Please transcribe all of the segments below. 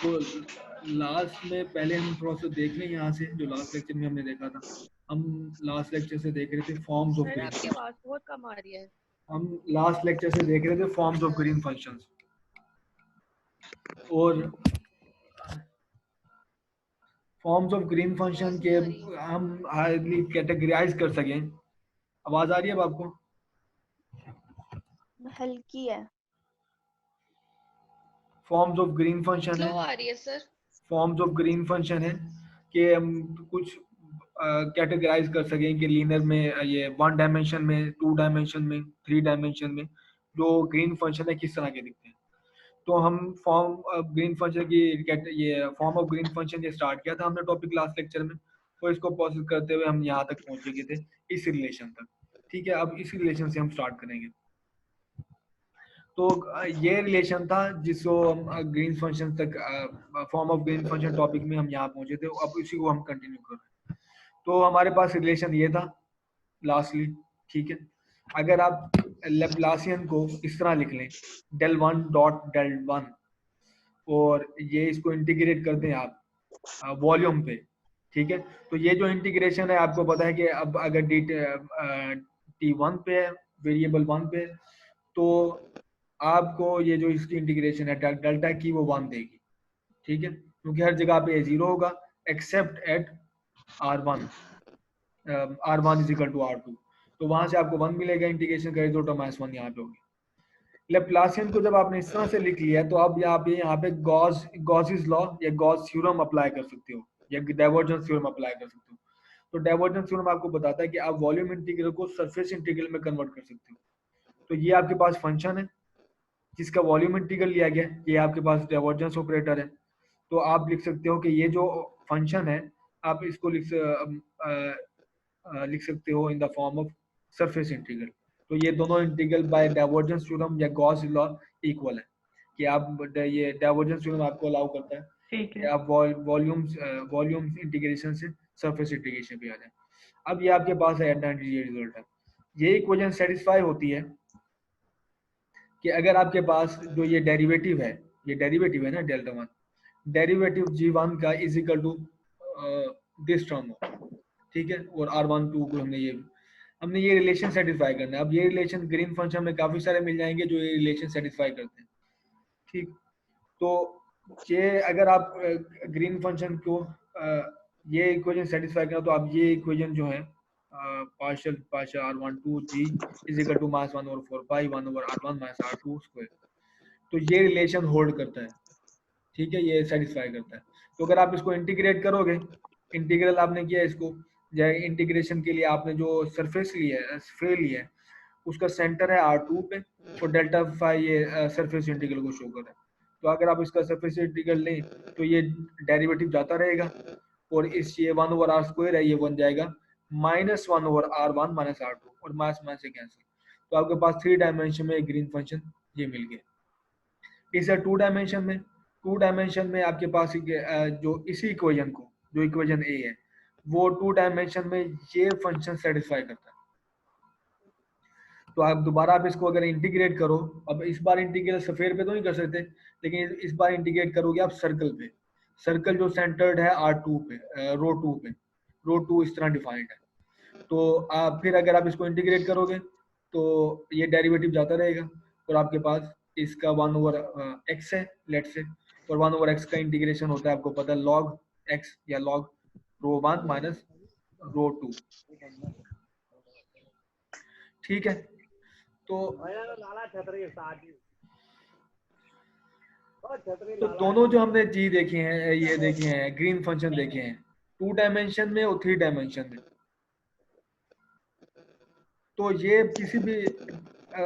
तो लास्ट में पहले हम थोड़ा सा देख लें यहाँ से, जो लास्ट लेक्चर में हमने देखा था। हम लास्ट लेक्चर से देख रहे थे फॉर्म्स ऑफ सर ग्रीन आपकी फंक्शन। आवाज बहुत कम आ रही है। हम लास्ट लेक्चर से देख रहे थे फॉर्म्स ऑफ ग्रीन फंक्शंस, और फॉर्म्स ऑफ ग्रीन फंक्शन आवाज के नहीं आ रही। हम हार्डली कैटेगराइज कर सकें। आवाज आ रही है अब आपको? हल्की है। Forms of green function slow है, आ रही है sir. Forms of green function है कि हम कुछ कैटेगराइज कर सकें कि लीनियर में ये 1 डायमेंशन में, 2 डायमेंशन में, 3 डायमेंशन में जो ग्रीन फंक्शन है किस तरह के दिखते हैं। तो हम फॉर्म ऑफ ग्रीन फंक्शन की ये फॉर्म ऑफ ग्रीन फंक्शन ये स्टार्ट किया था हमने टॉपिक लास्ट लेक्चर में, और इसको प्रोसेस करते हुए हम यहाँ तक पहुंच गए थे, इस रिलेशन तक। ठीक है, अब इस रिलेशन से हम स्टार्ट करेंगे। तो ये रिलेशन था जिसको हम ग्रीन फंक्शन तक, form of green function topic में हम यहाँ पहुंचे थे, अब इसी को हम कंटिन्यू कर रहे हैं। तो हमारे पास रिलेशन ये था लास्टली। ठीक है, अगर आप लेप्लासियन को इस तरह लिख लें, del one dot del one, और ये इसको इंटीग्रेट कर दें आप वॉल्यूम पे। ठीक है, तो ये जो इंटीग्रेशन है आपको पता है कि अब अगर डी टी वन पे है, वेरिएबल वन पे, तो आपको ये जो इसकी इंटीग्रेशन है डेल्टा की वो वन देगी। ठीक है, क्योंकि हर जगह पे जीरो होगा except at R one, R one is equal to R two, तो वहां से आपको वन मिलेगा, इंटीग्रेशन करें तो माइनस वन यहाँ पे होगी। लेप्लासियन को जब आपने इस तरह से लिख लिया तो अब यहाँ पे गॉसिस लॉ या गॉस थ्योरम अप्लाई कर सकते हो, या डाइवर्जेंस थ्योरम अप्लाई कर सकते हो। तो डाइवर्जेंस थ्योरम आपको बताता है कि आप वॉल्यूम इंटीग्रल को सरफेस इंटीग्रल में कन्वर्ट कर सकते हो। तो ये आपके पास फंक्शन है जिसका वॉल्यूम इंटीग्रल लिया गया, ये आपके पास डाइवर्जेंस ऑपरेटर है। तो आप लिख सकते हो कि ये जो फंक्शन है आप इसको लिख सकते हो in the form of surface integral. तो ये दोनों इंटीग्रल बाय डाइवर्जेंस थ्योरम या गॉस लॉ इक्वल है, कि आप ये डाइवर्जेंस थ्योरम आपको अलाउ करता है ठीक कि है। आप वॉल्यूम इंटीग्रेशन से सरफेस इंटीग्रेशन पे आ जाए। अब ये आपके पास है ये रिजल्ट है। ये इक्वेशन सेटिस्फाई होती है कि अगर आपके पास जो ये डेरिवेटिव है, ये डेरिवेटिव है ना delta one, derivative G one का is equal to this term हो। ठीक है, और आर वन टू को हमने ये रिलेशन सेटिस्फाई करना है। अब ये रिलेशन ग्रीन फंक्शन में काफी सारे मिल जाएंगे जो ये रिलेशन सेटिस्फाई करते हैं। ठीक, तो ये अगर आप ग्रीन फंक्शन को ये इक्वेशन सेटिस्फाई करना, तो आप ये इक्वेशन जो है partial partial R one two G is equal to minus one over four pi one over R one minus R two square, तो ये रिलेशन होल्ड करता है। ठीक है, ये सेटिस्फाई करता है। तो अगर आप इसको इंटीग्रेट करोगे, इंटीग्रल आपने किया इसको, इंटीग्रेशन के लिए आपने जो सरफेस लिया है, स्फीयर लिया है, उसका सेंटर है R2 पे, तो डेल्टा फाई ये सरफेस इंटीग्रल को शो कर रहा है। तो अगर आप इसका सरफेस इंटीग्रल लें तो ये डेरिवेटिव जाता रहेगा, और इस ये वन ओवर आर स्क्वायर है ये बन जाएगा minus one over R one minus R two, और माइनस माइनस से कैंसिल। तो आपके पास 3 डायमेंशन में ग्रीन फंक्शन ये मिल गया। इस 2 डायमेंशन में आपके पास जो इसी इक्वेशन को, जो इक्वेशन ए है, वो 2 डायमेंशन में ये फंक्शन सेटिस्फाई करता है। तो आप दोबारा आप इसको अगर इंटीग्रेट करो, अब इस बार इंटीग्रेट सफेयर पे तो नहीं कर सकते, लेकिन इस बार इंटीग्रेट करोगे आप सर्कल पे। सर्कल जो सेंटर्ड है R2 पे, रो 2 पे, रो 2 इस तरह डिफाइंड है। तो आप फिर अगर आप इसको इंटीग्रेट करोगे तो ये डेरिवेटिव जाता रहेगा, और आपके पास इसका वन ओवर एक्स है लेट से, और वन ओवर एक्स का इंटीग्रेशन होता है आपको पता है लॉग एक्स या log rho one minus rho two. ठीक है, तो दोनों जो हमने जी देखे हैं, ये देखे हैं ग्रीन फंक्शन देखे हैं 2 डायमेंशन में और 3 डायमेंशन में। तो ये किसी भी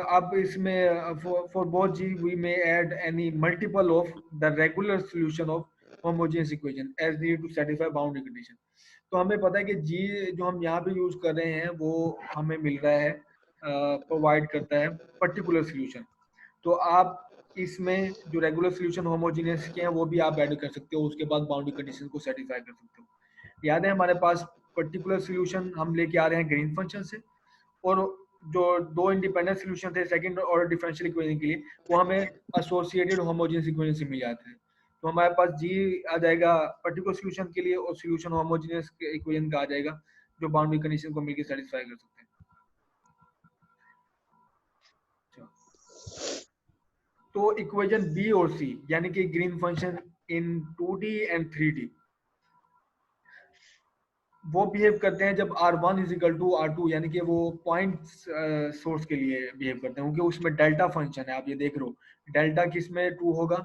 आप इसमें for both G we may add any multiple of the regular solution of homogeneous equation as need to satisfy boundary condition. तो हमें पता है कि जी जो हम यहाँ पे यूज कर रहे हैं वो हमें मिल रहा है, प्रोवाइड करता है पर्टिकुलर सॉल्यूशन। तो आप इसमें जो रेगुलर सॉल्यूशन होमोजेनियस के हैं वो भी आप ऐड कर सकते हो, उसके बाद बाउंड्री कंडीशन को सेटिस्फाई कर सकते हो। याद है हमारे पास पर्टिकुलर सॉल्यूशन हम लेके आ रहे हैं ग्रीन फंक्शन से, और जो 2 इंडिपेंडेंट सॉल्यूशन थे सेकंड ऑर्डर डिफरेंशियल इक्वेशन के लिए वो हमें एसोसिएटेड होमोजेनियस इक्वेशन से मिल जाते हैं। तो हमारे पास जी आ जाएगा पर्टिकुलर सॉल्यूशन के लिए, और सॉल्यूशन होमोजेनियस इक्वेशन का आ जाएगा जो बाउंड्री कंडीशन को मिलकर सेटिस्फाई कर सकते हैं। तो इक्वेशन बी और सी यानी कि green function in 2D and 3D वो बिहेव करते हैं जब R1 is equal to R2, यानी कि वो पॉइंट सोर्स के लिए बिहेव करते हैं, क्योंकि उसमें डेल्टा फंक्शन है। आप ये देख रहे हो डेल्टा किस में ट्रू होगा,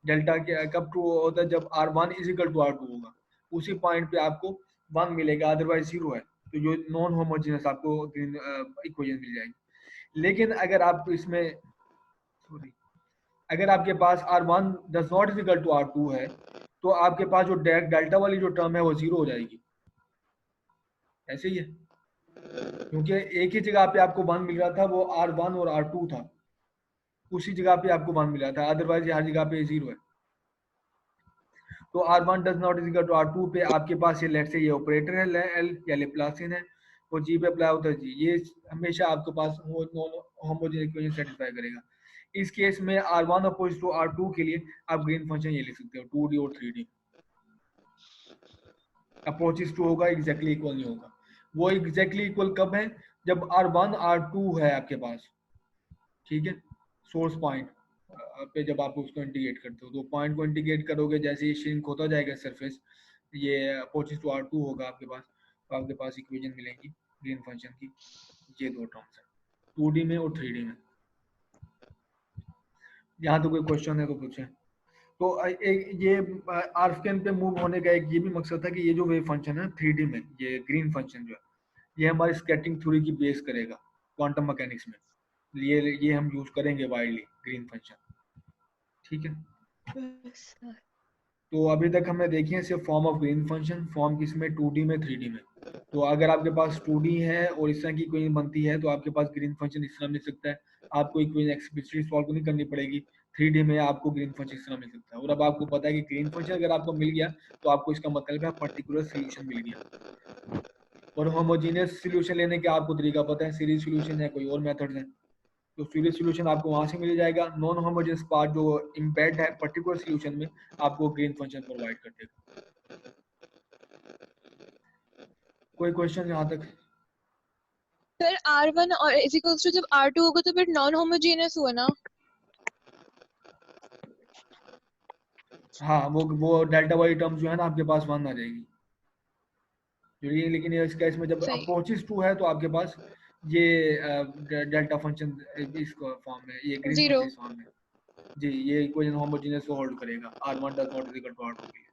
डेल्टा के कब ट्रू होता है जब R1 is equal to R2 होगा, उसी पॉइंट पे आपको 1 मिलेगा, अदरवाइज 0 है। तो जो नॉन होमोजेनस आपको ग्रीन इक्वेशन मिल जाएगी। लेकिन अगर आप इसमें सॉरी अगर आपके पास R1 does not is equal to R2 है, तो आपके पास जो डेल्टा वाली जो टर्म है वो 0 हो जाएगी। ऐसे ही है, क्योंकि एक ही जगह पे आपको 1 मिल रहा था, वो R1 और R2 था, उसी जगह पे आपको 1 मिला था, अदरवाइज हर जगह पे 0 है। तो R1 does not is equal to R2 पे आपके पास ये लेट से ये ऑपरेटर है L या लेप्लासियन है, और जी पे अप्लाई होता है जी, ये हमेशा आपके पास नॉन होमोजेनियस इक्वेशन सेटिस्फाई करेगा। इस केस में R1 अपोजिट टू R2 के लिए आप ग्रीन फंक्शन ये लिख सकते हो 2D और 3D। अप्रोचेस टू होगा एग्जैक्टली इक्वल नहीं होगा। वो एग्जैक्टली इक्वल कब है, जब R1 R2 है आपके पास, ठीक है, सोर्स पॉइंट पे जब आप उसको इंटीग्रेट करते हो, तो पॉइंट को इंटीग्रेट करोगे जैसे ही श्रिंक होता जाएगा सरफेस, ये अप्रोचेस टू R2 होगा आपके पास, तो आपके पास इक्वेशन मिलेंगी ग्रीन फंक्शन की। ये दो टर्म्स है 2D में और 3D में। यहाँ तो कोई क्वेश्चन है तो पूछे। तो एक ये आर स्कैन पे मूव होने का एक ये भी मकसद था कि ये जो वेव फंक्शन है 3D में, ये ग्रीन फंक्शन जो है ये हमारी स्कैटरिंग थ्योरी की बेस करेगा क्वांटम मैकेनिक्स में। ये हम यूज करेंगे वाइडली ग्रीन फंक्शन, ठीक है। तो अभी तक हमने देखी है सिर्फ form of green function, form किसमें 2D में 3D में। तो अगर आपके पास 2D है और इस तरह की इक्वेशन बनती है तो आपके पास ग्रीन फंक्शन इस तरह मिल सकता है, आपको इक्वेशन एक्सप्लिसिटली सॉल्व नहीं करनी पड़ेगी। 3D में आपको ग्रीन फंक्शन इस तरह मिल सकता है, और अब आपको पता है कि ग्रीन फंक्शन अगर आपको मिल गया तो आपको इसका मतलब है पर्टिकुलर सोल्यूशन मिल गया। और होमोजेनियस सोल्यूशन लेने का आपको तरीका पता है, सीरीज सोल्यूशन है, कोई और मेथड्स हैं। तो सीरीज सोल्यूशन आपको वहां से मिल जाएगा, नॉन होमोजेनियस पार्ट जो इम्बेड है पर्टिकुलर सोल्यूशन में आपको ग्रीन फंक्शन प्रोवाइड कर देगा। कोई क्वेश्चन यहाँ तक? सर R1 और इज इक्वल्स टू जब R2 होगा तो फिर नॉन होमोजेनियस हुआ ना? हाँ, वो डेल्टा वाली टर्म जो है ना आपके पास 1 आ जाएगी। ये लेकिन इस केस में जब सही। अप्रोचेस टू है तो आपके पास ये डेल्टा फंक्शन इस फॉर्म में, ये ग्रीन 0। फंक्शन इस फॉर्म में। जी, ये इक्वेशन होमोजेनियस को होल्ड करेगा R1 does not is equal to R2 के लिए।